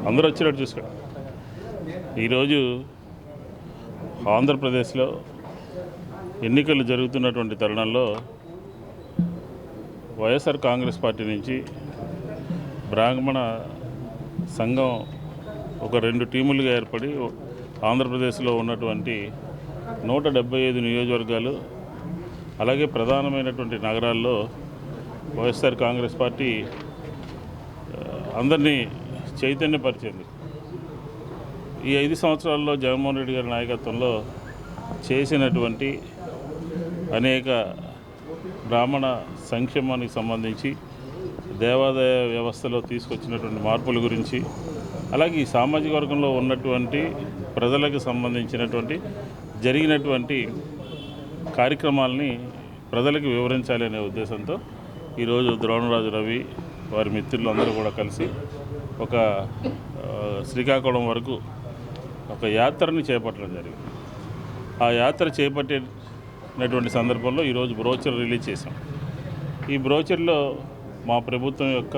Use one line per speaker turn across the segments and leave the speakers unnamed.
అందరూ వచ్చినట్టు చూసుకోండి. ఈరోజు ఆంధ్రప్రదేశ్లో ఎన్నికలు జరుగుతున్నటువంటి తరుణంలో వైఎస్ఆర్ కాంగ్రెస్ పార్టీ నుంచి బ్రాహ్మణ సంఘం ఒక 2 టీములుగా ఏర్పడి ఆంధ్రప్రదేశ్లో ఉన్నటువంటి 175 నియోజకవర్గాలు అలాగే ప్రధానమైనటువంటి నగరాల్లో వైఎస్ఆర్ కాంగ్రెస్ పార్టీ అందరినీ చైతన్యపరిచింది. ఈ 5 సంవత్సరాల్లో జగన్మోహన్ రెడ్డి గారి నాయకత్వంలో చేసినటువంటి అనేక బ్రాహ్మణ సంక్షేమానికి సంబంధించి దేవాదాయ వ్యవస్థలో తీసుకొచ్చినటువంటి మార్పుల గురించి అలాగే ఈ సామాజిక వర్గంలో ఉన్నటువంటి ప్రజలకు సంబంధించినటువంటి జరిగినటువంటి కార్యక్రమాలని ప్రజలకు వివరించాలి అనే ఉద్దేశంతో ఈరోజు ద్రోణరాజు రవి వారి మిత్రులు అందరూ కూడా కలిసి ఒక శ్రీకాకుళం వరకు ఒక యాత్రని చేపట్టడం జరిగింది. ఆ యాత్ర చేపట్టినటువంటి సందర్భంలో ఈరోజు బ్రోచర్ రిలీజ్ చేశాం. ఈ బ్రోచర్లో మా ప్రభుత్వం యొక్క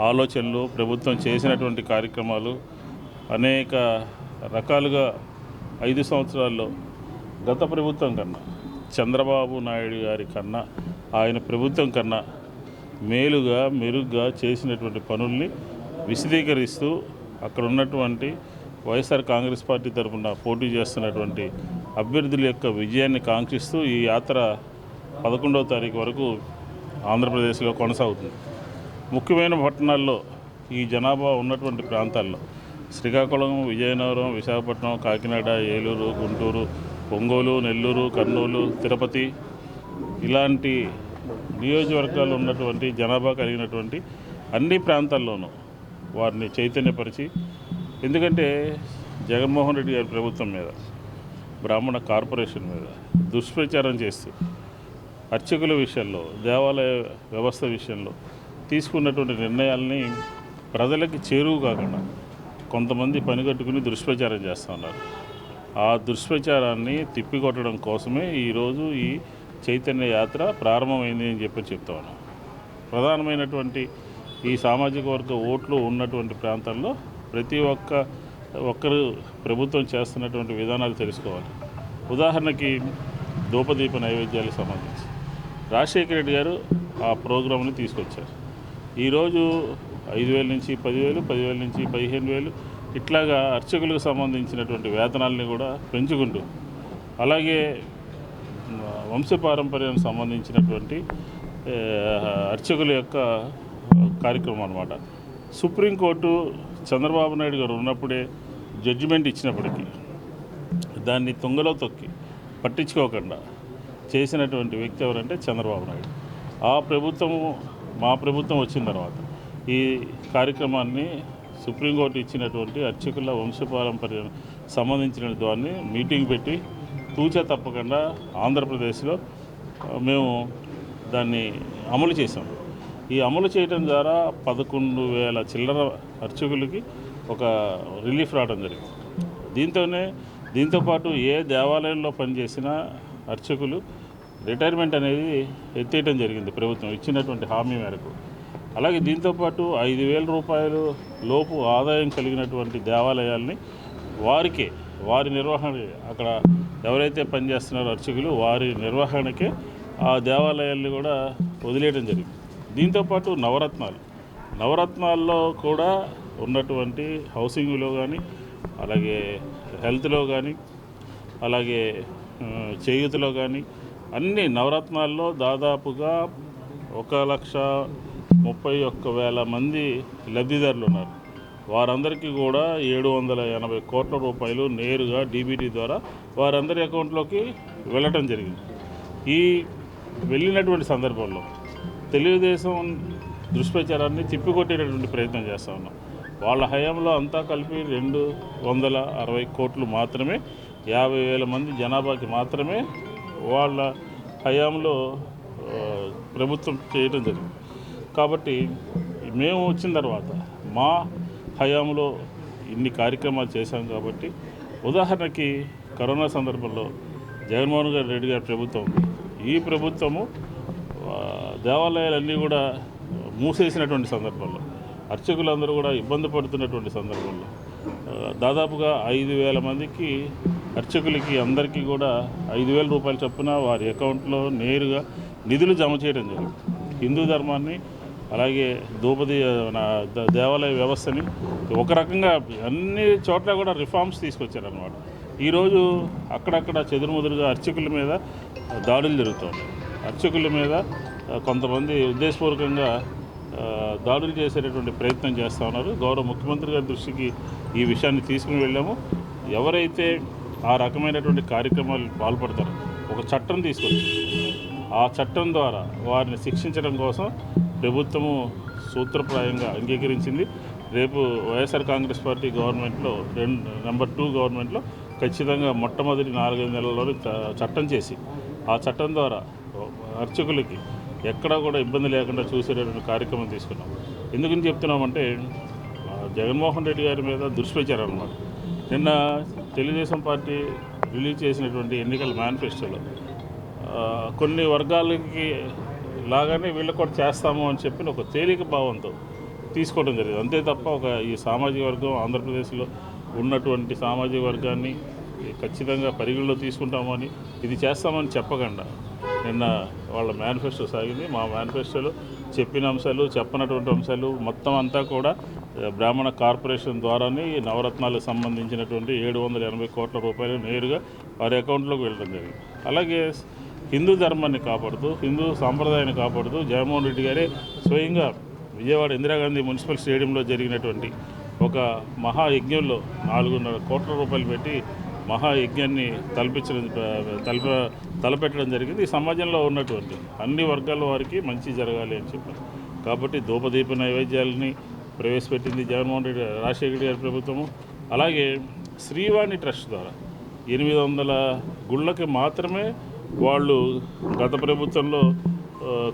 ఆలోచనలు, ప్రభుత్వం చేసినటువంటి కార్యక్రమాలు అనేక రకాలుగా 5 సంవత్సరాల్లో గత ప్రభుత్వం కన్నా, చంద్రబాబు నాయుడు గారి కన్నా, ఆయన ప్రభుత్వం కన్నా మేలుగా మెరుగ్గా చేసినటువంటి పనుల్ని విశదీకరిస్తూ అక్కడ ఉన్నటువంటి వైఎస్ఆర్ కాంగ్రెస్ పార్టీ తరఫున పోటీ చేస్తున్నటువంటి అభ్యర్థుల యొక్క విజయాన్ని కాంక్షిస్తూ ఈ యాత్ర 11వ తారీఖు వరకు ఆంధ్రప్రదేశ్లో కొనసాగుతుంది. ముఖ్యమైన పట్టణాల్లో ఈ జనాభా ఉన్నటువంటి ప్రాంతాల్లో శ్రీకాకుళం, విజయనగరం, విశాఖపట్నం, కాకినాడ, ఏలూరు, గుంటూరు, ఒంగోలు, నెల్లూరు, కర్నూలు, తిరుపతి ఇలాంటి నియోజకవర్గాలు ఉన్నటువంటి జనాభా కలిగినటువంటి అన్ని ప్రాంతాల్లోనూ వారిని చైతన్యపరిచి, ఎందుకంటే జగన్మోహన్ రెడ్డి గారి ప్రభుత్వం మీద, బ్రాహ్మణ కార్పొరేషన్ మీద దుష్ప్రచారం చేస్తూ అర్చకుల విషయంలో, దేవాలయ వ్యవస్థ విషయంలో తీసుకున్నటువంటి నిర్ణయాల్ని ప్రజలకి చేరువు కాకుండా కొంతమంది పనిగట్టుకుని దుష్ప్రచారం చేస్తూ ఉన్నారు. ఆ దుష్ప్రచారాన్ని తిప్పికొట్టడం కోసమే ఈరోజు ఈ చైతన్య యాత్ర ప్రారంభమైంది అని చెప్తా ఉన్నాం. ప్రధానమైనటువంటి ఈ సామాజిక వర్గ ఓట్లు ఉన్నటువంటి ప్రాంతాల్లో ప్రతి ఒక్కరు ప్రభుత్వం చేస్తున్నటువంటి విధానాలు తెలుసుకోవాలి. ఉదాహరణకి ధూపదీప నైవేద్యాలకు సంబంధించి రాజశేఖర రెడ్డి గారు ఆ ప్రోగ్రాంని తీసుకొచ్చారు. ఈరోజు 5,000 నుంచి 10,000, 10,000 నుంచి 15,000 ఇట్లాగా అర్చకులకు సంబంధించినటువంటి వేతనాలని కూడా పెంచుకుంటూ, అలాగే వంశపారంపర్యానికి సంబంధించినటువంటి అర్చకుల యొక్క కార్యక్రమం అన్నమాట. సుప్రీంకోర్టు చంద్రబాబు నాయుడు గారు ఉన్నప్పుడే జడ్జిమెంట్ ఇచ్చినప్పటికీ దాన్ని తుంగలో తొక్కి పట్టించుకోకుండా చేసినటువంటి వ్యక్తి ఎవరంటే చంద్రబాబు నాయుడు. ఆ ప్రభుత్వము, మా ప్రభుత్వం వచ్చిన తర్వాత ఈ కార్యక్రమాన్ని సుప్రీంకోర్టు ఇచ్చినటువంటి అర్చకుల వంశపారంపర్యం సంబంధించిన దాన్ని మీటింగ్ పెట్టి తూచా తప్పకుండా ఆంధ్రప్రదేశ్లో మేము దాన్ని అమలు చేసాం. ఈ అమలు చేయడం ద్వారా 11,000 చిల్లర అర్చకులకి ఒక రిలీఫ్ రావడం జరిగింది. దీంతోపాటు ఏ దేవాలయంలో పనిచేసిన అర్చకులు రిటైర్మెంట్ అనేది ఎత్తేయడం జరిగింది ప్రభుత్వం ఇచ్చినటువంటి హామీ మేరకు. అలాగే దీంతోపాటు 5,000 రూపాయలు లోపు ఆదాయం కలిగినటువంటి దేవాలయాల్ని వారి నిర్వహణ, అక్కడ ఎవరైతే పనిచేస్తున్నారో అర్చకులు వారి నిర్వహణకే ఆ దేవాలయాల్ని కూడా వదిలేయడం జరిగింది. దీంతోపాటు నవరత్నాల్లో కూడా ఉన్నటువంటి హౌసింగ్లో కానీ, అలాగే హెల్త్లో కానీ, అలాగే చేయూతలో కానీ అన్ని నవరత్నాల్లో దాదాపుగా 1,31,000 మంది లబ్ధిదారులు ఉన్నారు. వారందరికీ కూడా 780 కోట్ల రూపాయలు నేరుగా డీబీటీ ద్వారా వారందరి అకౌంట్లోకి వెళ్ళటం జరిగింది. ఈ వెళ్ళినటువంటి సందర్భంలో తెలుగుదేశం దుష్ప్రచారాన్ని తిప్పికొట్టేటటువంటి ప్రయత్నం చేస్తూ ఉన్నాం. వాళ్ళ హయాంలో అంతా కలిపి 260 కోట్లు మాత్రమే, 50,000 మంది జనాభాకి మాత్రమే వాళ్ళ హయాంలో ప్రభుత్వం చేయడం జరిగింది. కాబట్టి మేము వచ్చిన తర్వాత మా హయాంలో ఇన్ని కార్యక్రమాలు చేశాం. కాబట్టి ఉదాహరణకి కరోనా సందర్భంలో జగన్మోహన్ రెడ్డి గారి ప్రభుత్వం, ఈ ప్రభుత్వము దేవాలయాలన్నీ కూడా మూసేసినటువంటి సందర్భంలో అర్చకులందరూ కూడా ఇబ్బంది పడుతున్నటువంటి సందర్భంలో దాదాపుగా 5,000 మందికి అర్చకులకి అందరికీ కూడా 5,000 రూపాయలు చొప్పున వారి అకౌంట్లో నేరుగా నిధులు జమ చేయడం జరిగింది. హిందూ ధర్మాన్ని అలాగే దేవాలయ వ్యవస్థని ఒక రకంగా అన్ని చోట్ల కూడా రిఫార్మ్స్ తీసుకొచ్చారనమాట. ఈరోజు అక్కడక్కడ చెదురుముదురుగా అర్చకుల మీద దాడులు జరుగుతున్నాయి. అర్చకుల మీద కొంతమంది ఉద్దేశపూర్వకంగా దాడులు చేసేటటువంటి ప్రయత్నం చేస్తూ ఉన్నారు. గౌరవ ముఖ్యమంత్రి గారి దృష్టికి ఈ విషయాన్ని తీసుకుని వెళ్ళాము. ఎవరైతే ఆ రకమైనటువంటి కార్యక్రమాలు పాల్పడతారో ఒక చట్టం తీసుకొచ్చి ఆ చట్టం ద్వారా వారిని శిక్షించడం కోసం ప్రభుత్వము సూత్రప్రాయంగా అంగీకరించింది. రేపు వైఎస్ఆర్ కాంగ్రెస్ పార్టీ గవర్నమెంట్లో నెంబర్ 2 గవర్నమెంట్లో ఖచ్చితంగా మొట్టమొదటి 4-5 నెలల్లోనే చట్టం చేసి ఆ చట్టం ద్వారా అర్చకులకి ఎక్కడా కూడా ఇబ్బంది లేకుండా చూసేటటువంటి కార్యక్రమం తీసుకున్నాం. ఎందుకని చెప్తున్నామంటే జగన్మోహన్ రెడ్డి గారి మీద దుష్ప్రచారన్నమాట. నిన్న తెలుగుదేశం పార్టీ రిలీజ్ చేసినటువంటి ఎన్నికల మేనిఫెస్టోలో కొన్ని వర్గాలకి లాగానే వీళ్ళు కూడా చేస్తాము అని చెప్పి ఒక తేలిక భావంతో తీసుకోవడం జరిగింది. అంతే తప్ప ఈ సామాజిక వర్గం ఆంధ్రప్రదేశ్లో ఉన్నటువంటి సామాజిక వర్గాన్ని ఖచ్చితంగా పరిగణలో తీసుకుంటాము అని ఇది చేస్తామని చెప్పకుండా నిన్న వాళ్ళ మేనిఫెస్టో సాగింది. మా మేనిఫెస్టోలో చెప్పిన అంశాలు చెప్పనటువంటి అంశాలు మొత్తం అంతా కూడా బ్రాహ్మణ కార్పొరేషన్ ద్వారానే ఈ నవరత్నాలకు సంబంధించినటువంటి 780 కోట్ల రూపాయలు నేరుగా వారి అకౌంట్లోకి వెళ్ళడం జరిగింది. అలాగే హిందూ ధర్మాన్ని కాపాడుతూ హిందూ సాంప్రదాయాన్ని కాపాడుతూ జగన్మోహన్ రెడ్డి గారే స్వయంగా విజయవాడ ఇందిరాగాంధీ మున్సిపల్ స్టేడియంలో జరిగినటువంటి ఒక మహాయజ్ఞంలో 4.5 కోట్ల రూపాయలు పెట్టి మహాయజ్ఞాన్ని తలపెట్టడం జరిగింది. ఈ సమాజంలో ఉన్నటువంటి అన్ని వర్గాల వారికి మంచి జరగాలి అని చెప్పారు. కాబట్టి ధూపదీప నైవేద్యాలని ప్రవేశపెట్టింది రాజశేఖర్ గారి ప్రభుత్వము. అలాగే శ్రీవాణి ట్రస్ట్ ద్వారా 800 గుళ్ళకి మాత్రమే వాళ్ళు గత ప్రభుత్వంలో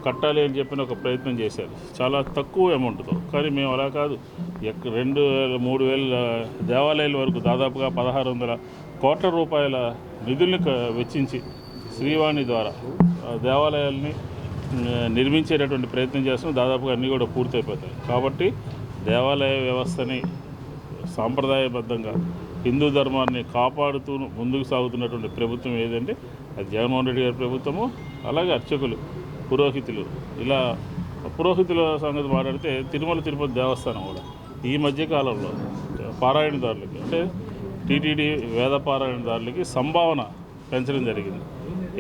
కట్టాలి అని చెప్పిన ఒక ప్రయత్నం చేశారు, చాలా తక్కువ అమౌంట్తో. కానీ మేము అలా కాదు, 2,000-3,000 దేవాలయాల వరకు దాదాపుగా 1,600 కోట్ల రూపాయల నిధుల్ని వెచ్చించి శ్రీవాణి ద్వారా దేవాలయాల్ని నిర్మించేటటువంటి ప్రయత్నం చేస్తున్నాం. దాదాపుగా అన్నీ కూడా పూర్తయిపోతాయి. కాబట్టి దేవాలయ వ్యవస్థని సాంప్రదాయబద్ధంగా హిందూ ధర్మాన్ని కాపాడుతూ ముందుకు సాగుతున్నటువంటి ప్రభుత్వం ఏదంటే అది జగన్మోహన్ రెడ్డి గారి ప్రభుత్వము. అలాగే అర్చకులు, పురోహితులు, ఇలా పురోహితుల సంగతి మాట్లాడితే తిరుమల తిరుపతి దేవస్థానం కూడా ఈ మధ్యకాలంలో పారాయణదారులకి అంటే టీటీడీ వేద పారాయణదారులకి సంభావన పెంచడం జరిగింది.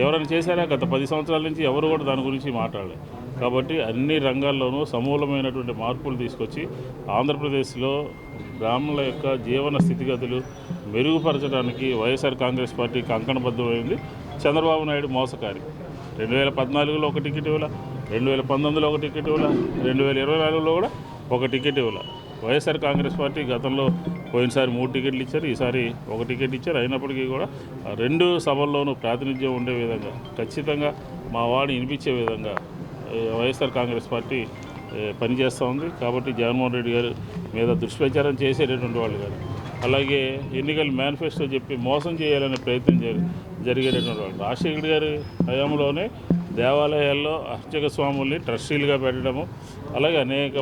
ఎవరైనా చేశారా? గత 10 సంవత్సరాల నుంచి ఎవరు కూడా దాని గురించి మాట్లాడలేదు. కాబట్టి అన్ని రంగాల్లోనూ సమూలమైనటువంటి మార్పులు తీసుకొచ్చి ఆంధ్రప్రదేశ్లో బ్రాహ్మణుల యొక్క జీవన స్థితిగతులు మెరుగుపరచడానికి వైఎస్ఆర్ కాంగ్రెస్ పార్టీ కంకణబద్ధమైంది. చంద్రబాబు నాయుడు మోసకారి. 2014లో ఒక టికెట్ ఇవ్వాల, 2019లో ఒక టికెట్ ఇవ్వాల, 2024లో కూడా ఒక టికెట్ ఇవ్వాల. వైఎస్ఆర్ కాంగ్రెస్ పార్టీ గతంలో పోయినసారి 3 టికెట్లు ఇచ్చారు, ఈసారి 1 టికెట్ ఇచ్చారు. అయినప్పటికీ కూడా 2 సభల్లోనూ ప్రాతినిధ్యం ఉండే విధంగా ఖచ్చితంగా మా వాడిని వినిపించే విధంగా వైఎస్ఆర్ కాంగ్రెస్ పార్టీ పనిచేస్తూ ఉంది. కాబట్టి జగన్మోహన్ రెడ్డి గారు మీద దుష్ప్రచారం చేసేటటువంటి వాళ్ళు కానీ, అలాగే ఎన్నికల మేనిఫెస్టో చెప్పి మోసం చేయాలనే ప్రయత్నం జరిగేటటువంటి వాళ్ళు రాజశేఖర్ గారి హయాంలోనే దేవాలయాల్లో అర్చక స్వాముల్ని ట్రస్టీలుగా పెట్టడము, అలాగే అనేక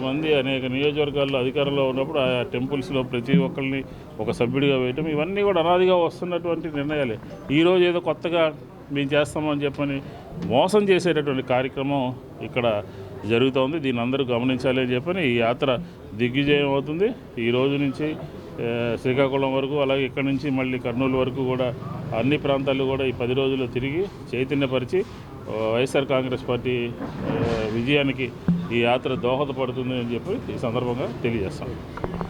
నియోజకవర్గాల్లో అధికారంలో ఉన్నప్పుడు ఆ టెంపుల్స్లో ప్రతి ఒక్కరిని ఒక సభ్యుడిగా వేయటం, ఇవన్నీ కూడా అనాదిగా వస్తున్నటువంటి నిర్ణయాలే. ఈరోజు ఏదో కొత్తగా మేము చేస్తామని చెప్పని మోసం చేసేటటువంటి కార్యక్రమం ఇక్కడ జరుగుతోంది. దీన్ని అందరూ గమనించాలి అని చెప్పని ఈ యాత్ర దిగ్విజయం అవుతుంది. ఈ రోజు నుంచి శ్రీకాకుళం వరకు, అలాగే ఇక్కడి నుంచి మళ్ళీ కర్నూలు వరకు కూడా అన్ని ప్రాంతాలు కూడా ఈ 10 రోజుల్లో తిరిగి చైతన్యపరిచి వైఎస్ఆర్ కాంగ్రెస్ పార్టీ విజయానికి ఈ యాత్ర దోహదపడుతుంది అని చెప్పి ఈ సందర్భంగా తెలియజేస్తాం.